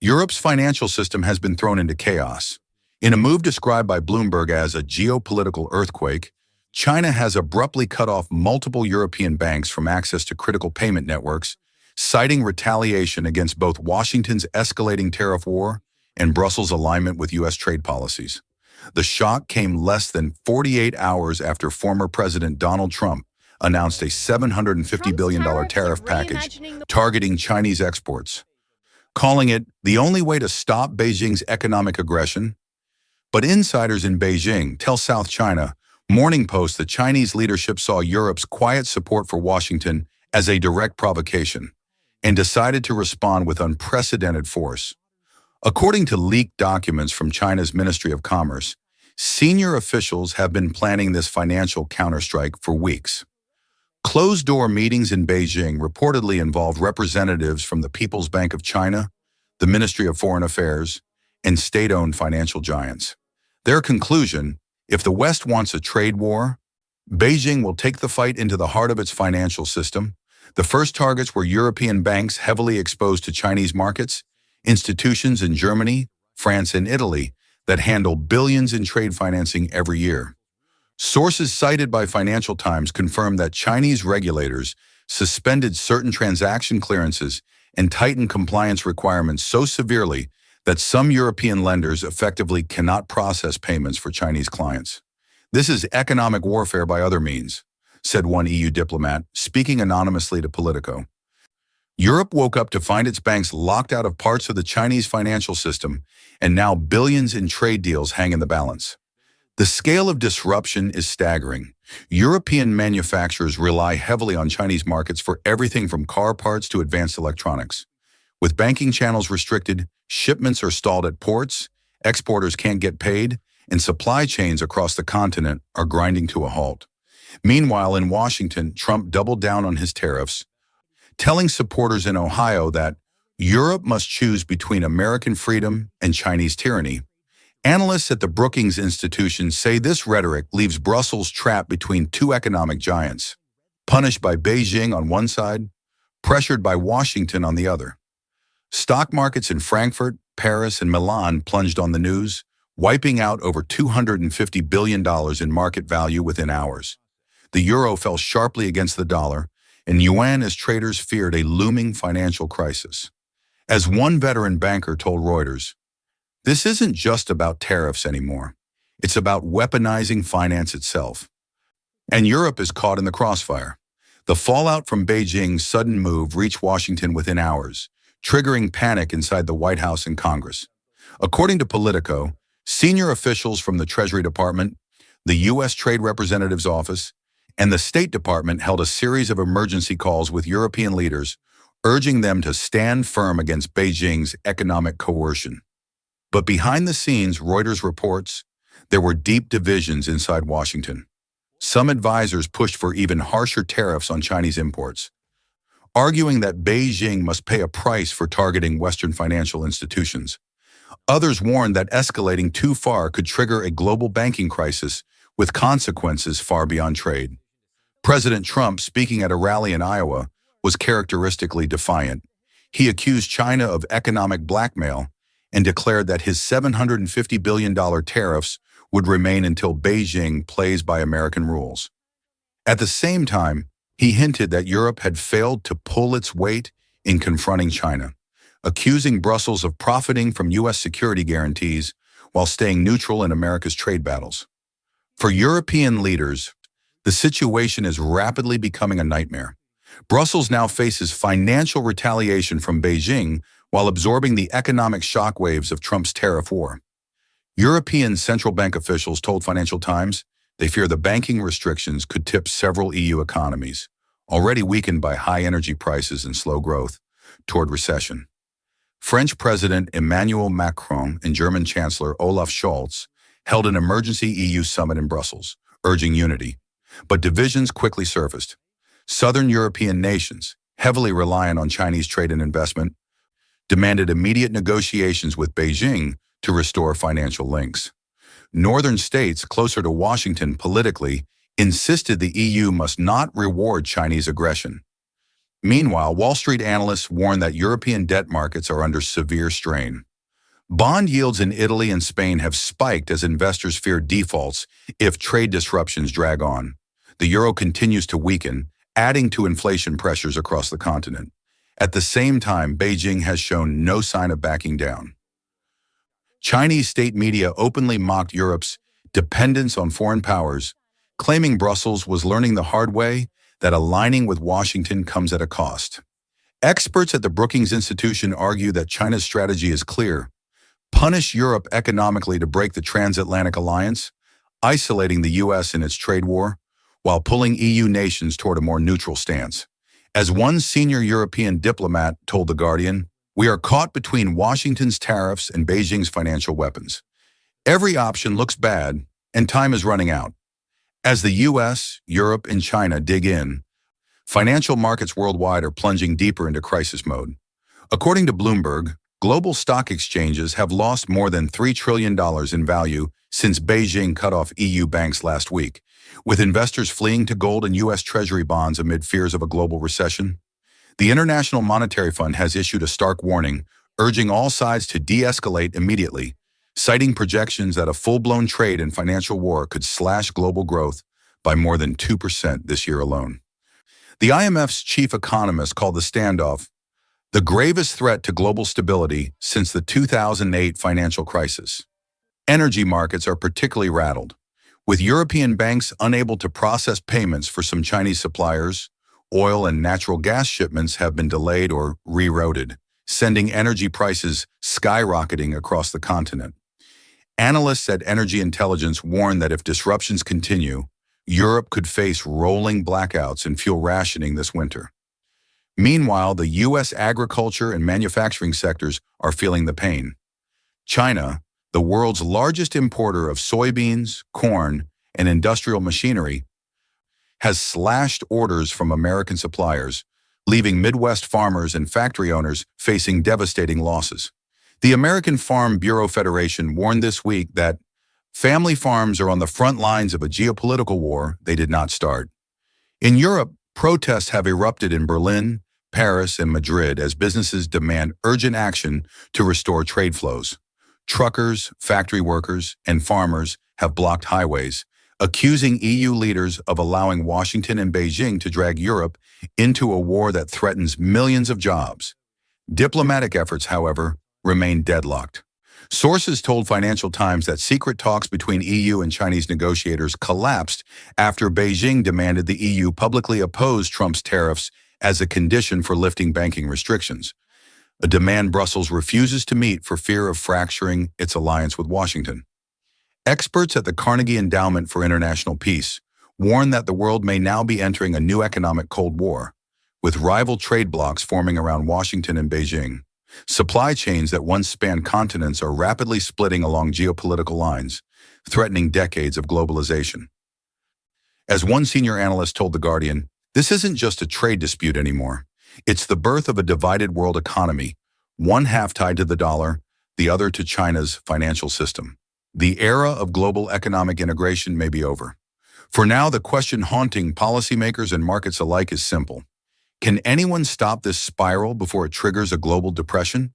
Europe's financial system has been thrown into chaos. In a move described by Bloomberg as a geopolitical earthquake, China has abruptly cut off multiple European banks from access to critical payment networks, citing retaliation against both Washington's escalating tariff war and Brussels' alignment with U.S. trade policies. The shock came less than 48 hours after former President Donald Trump announced a $750 billion tariff package targeting Chinese exports, calling it the only way to stop Beijing's economic aggression. But insiders in Beijing tell South China Morning Post that Chinese leadership saw Europe's quiet support for Washington as a direct provocation and decided to respond with unprecedented force. According to leaked documents from China's Ministry of Commerce, senior officials have been planning this financial counterstrike for weeks. Closed-door meetings in Beijing reportedly involved representatives from the People's Bank of China, the Ministry of Foreign Affairs, and state-owned financial giants. Their conclusion: if the West wants a trade war, Beijing will take the fight into the heart of its financial system. The first targets were European banks heavily exposed to Chinese markets, institutions in Germany, France, and Italy that handle billions in trade financing every year. Sources cited by Financial Times confirmed that Chinese regulators suspended certain transaction clearances and tightened compliance requirements so severely that some European lenders effectively cannot process payments for Chinese clients. This is economic warfare by other means, said one EU diplomat, speaking anonymously to Politico. Europe woke up to find its banks locked out of parts of the Chinese financial system, and now billions in trade deals hang in the balance. The scale of disruption is staggering. European manufacturers rely heavily on Chinese markets for everything from car parts to advanced electronics. With banking channels restricted, shipments are stalled at ports, exporters can't get paid, and supply chains across the continent are grinding to a halt. Meanwhile, in Washington, Trump doubled down on his tariffs, telling supporters in Ohio that Europe must choose between American freedom and Chinese tyranny. Analysts at the Brookings Institution say this rhetoric leaves Brussels trapped between two economic giants, punished by Beijing on one side, pressured by Washington on the other. Stock markets in Frankfurt, Paris, and Milan plunged on the news, wiping out over $250 billion in market value within hours. The euro fell sharply against the dollar, and yuan as traders feared a looming financial crisis. As one veteran banker told Reuters, "This isn't just about tariffs anymore. It's about weaponizing finance itself." And Europe is caught in the crossfire. The fallout from Beijing's sudden move reached Washington within hours, triggering panic inside the White House and Congress. According to Politico, senior officials from the Treasury Department, the U.S. Trade Representative's Office, and the State Department held a series of emergency calls with European leaders, urging them to stand firm against Beijing's economic coercion. But behind the scenes, Reuters reports, there were deep divisions inside Washington. Some advisors pushed for even harsher tariffs on Chinese imports, arguing that Beijing must pay a price for targeting Western financial institutions. Others warned that escalating too far could trigger a global banking crisis with consequences far beyond trade. President Trump, speaking at a rally in Iowa, was characteristically defiant. He accused China of economic blackmail and declared that his $750 billion tariffs would remain until Beijing plays by American rules. At the same time, he hinted that Europe had failed to pull its weight in confronting China, accusing Brussels of profiting from U.S. security guarantees while staying neutral in America's trade battles. For European leaders, the situation is rapidly becoming a nightmare. Brussels now faces financial retaliation from Beijing while absorbing the economic shockwaves of Trump's tariff war. European central bank officials told Financial Times they fear the banking restrictions could tip several EU economies, already weakened by high energy prices and slow growth, toward recession. French President Emmanuel Macron and German Chancellor Olaf Scholz held an emergency EU summit in Brussels, urging unity. But divisions quickly surfaced. Southern European nations, heavily reliant on Chinese trade and investment, demanded immediate negotiations with Beijing to restore financial links. Northern states, closer to Washington politically, insisted the EU must not reward Chinese aggression. Meanwhile, Wall Street analysts warn that European debt markets are under severe strain. Bond yields in Italy and Spain have spiked as investors fear defaults if trade disruptions drag on. The euro continues to weaken, adding to inflation pressures across the continent. At the same time, Beijing has shown no sign of backing down. Chinese state media openly mocked Europe's dependence on foreign powers, claiming Brussels was learning the hard way that aligning with Washington comes at a cost. Experts at the Brookings Institution argue that China's strategy is clear: punish Europe economically to break the transatlantic alliance, isolating the U.S. in its trade war, while pulling EU nations toward a more neutral stance. As one senior European diplomat told The Guardian, "We are caught between Washington's tariffs and Beijing's financial weapons. Every option looks bad, and time is running out." As the U.S., Europe, and China dig in, financial markets worldwide are plunging deeper into crisis mode. According to Bloomberg, global stock exchanges have lost more than $3 trillion in value since Beijing cut off EU banks last week, with investors fleeing to gold and U.S. Treasury bonds amid fears of a global recession. The International Monetary Fund has issued a stark warning, urging all sides to de-escalate immediately, citing projections that a full-blown trade and financial war could slash global growth by more than 2% this year alone. The IMF's chief economist called the standoff the gravest threat to global stability since the 2008 financial crisis. Energy markets are particularly rattled, with European banks unable to process payments for some Chinese suppliers. Oil and natural gas shipments have been delayed or rerouted, sending energy prices skyrocketing across the continent. Analysts at Energy Intelligence warn that if disruptions continue, Europe could face rolling blackouts and fuel rationing this winter. Meanwhile, the U.S. agriculture and manufacturing sectors are feeling the pain. China, the world's largest importer of soybeans, corn, and industrial machinery, has slashed orders from American suppliers, leaving Midwest farmers and factory owners facing devastating losses. The American Farm Bureau Federation warned this week that family farms are on the front lines of a geopolitical war they did not start. In Europe, protests have erupted in Berlin, Paris, and Madrid as businesses demand urgent action to restore trade flows. Truckers, factory workers, and farmers have blocked highways, accusing EU leaders of allowing Washington and Beijing to drag Europe into a war that threatens millions of jobs. Diplomatic efforts, however, remain deadlocked. Sources told Financial Times that secret talks between EU and Chinese negotiators collapsed after Beijing demanded the EU publicly oppose Trump's tariffs as a condition for lifting banking restrictions, a demand Brussels refuses to meet for fear of fracturing its alliance with Washington. Experts at the Carnegie Endowment for International Peace warn that the world may now be entering a new economic Cold War, with rival trade blocs forming around Washington and Beijing. Supply chains that once spanned continents are rapidly splitting along geopolitical lines, threatening decades of globalization. As one senior analyst told The Guardian, this isn't just a trade dispute anymore. It's the birth of a divided world economy, one half tied to the dollar, the other to China's financial system. The era of global economic integration may be over. For now, the question haunting policymakers and markets alike is simple. Can anyone stop this spiral before it triggers a global depression?